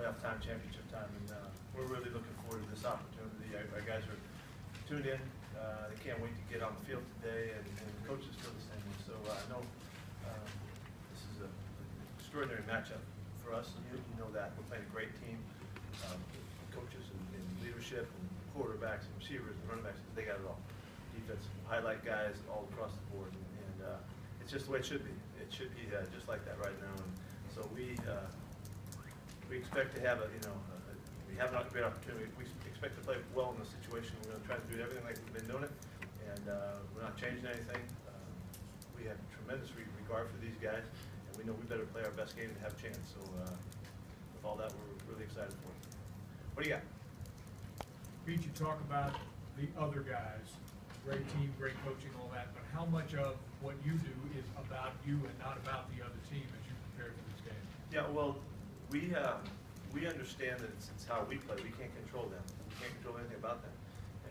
playoff time, championship time, and we're really looking forward to this opportunity. Our guys are tuned in. They can't wait to get on the field today, and the coaches feel the same way. So I know this is an extraordinary matchup for us, and you know that. We're playing a great team. Coaches and leadership and quarterbacks and receivers and running backs, they got it all. Defense, highlight guys all across the board, and it's just the way it should be. It should be just like that right now. And so we expect to have we have a great opportunity. We expect to play well in this situation. We're going to try to do everything like we've been doing it, and we're not changing anything. We have tremendous regard for these guys, and we know we better play our best game to have a chance. So with all that, we're really excited for it. What do you got? Pete, you talk about the other guys, great team, great coaching, all that, but how much of what you do is about you and not about the other team as you prepare for this game? Yeah, well, we understand that it's how we play. We can't control them. We can't control anything about them.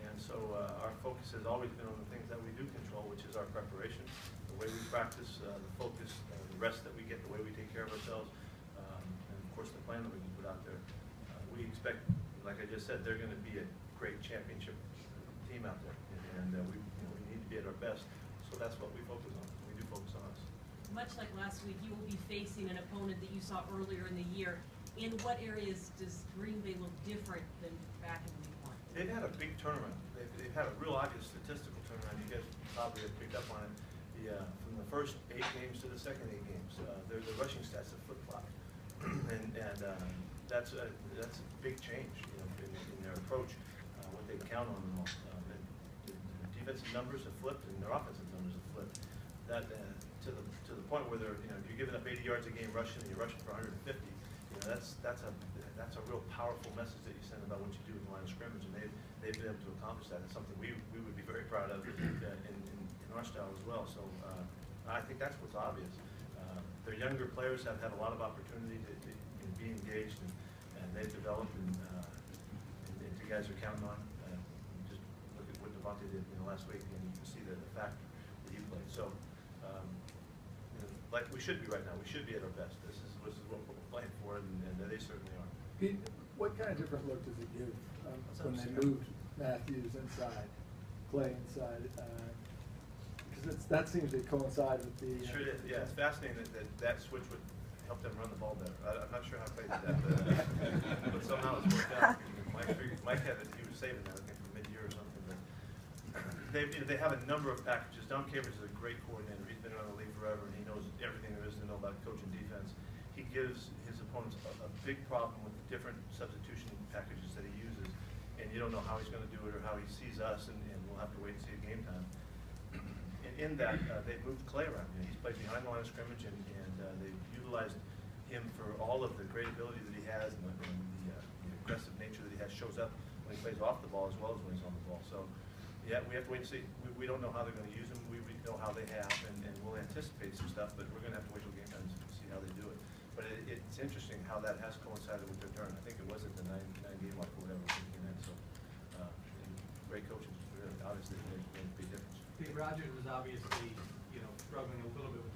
And so our focus has always been on the things that we do control, which is our preparation, the way we practice, the focus, the rest that we get, the way we take care of ourselves, and of course the plan that we can put out there. We expect, like I just said, they're going to be a great championship team out there, and we need to be at our best. So that's what we focus on. We do focus on us. Much like last week, you will be facing an opponent that you saw earlier in the year. In what areas does Green Bay look different than back in week 1? They've had a big turnaround. They've had a real obvious statistical turnaround. You guys probably have picked up on it. From the first 8 games to the second 8 games, the rushing stats have flip-flopped, and that's a big change, in their approach, what they count on and all. The defensive numbers have flipped, and their offensive numbers have flipped. That to the point where they're, if you're giving up 80 yards a game rushing, and you're rushing for 150. That's a real powerful message that you send about what you do in the line of scrimmage, and they've been able to accomplish that. It's something we would be very proud of in our style as well. So I think that's what's obvious. Their younger players have had a lot of opportunity to be engaged, and they've developed, and you guys are counting on. Just look at what Devontae did last week, and you can see the factor that he played. So like we should be right now. We should be at our best. This is what we're playing for, and they certainly are. Pete, what kind of different look does it give when they moved Matthews inside, Clay inside? Because that seems to coincide with the. It sure did. Yeah, it's fascinating that switch would help them run the ball better. I'm not sure how Clay did that, but somehow it's worked out. Mike had it. He was saving that, I think, for mid-year or something. But they have a number of packages. Don Cambridge is a great coordinator. He's been around the league forever, and he knows everything there is to know about coaching defense. He gives his opponents a big problem with the different substitution packages that he uses, and you don't know how he's going to do it or how he sees us, and we'll have to wait and see at game time. And in that, they've moved Clay around. He's played behind the line of scrimmage, and they've utilized him for all of the great ability that he has, and the aggressive nature that he has shows up when he plays off the ball as well as when he's on the ball. So, yeah, we have to wait and see. We don't know how they're going to use him. We know how they have, and we'll anticipate some stuff, but we're going to have to wait till game time to see how they do it. But it's interesting how that has coincided with their turn. I think it was at the 9-game mark or whatever when he came in. So, great coaches, really, obviously, made a big difference. Pete, Rogers was obviously, struggling a little bit with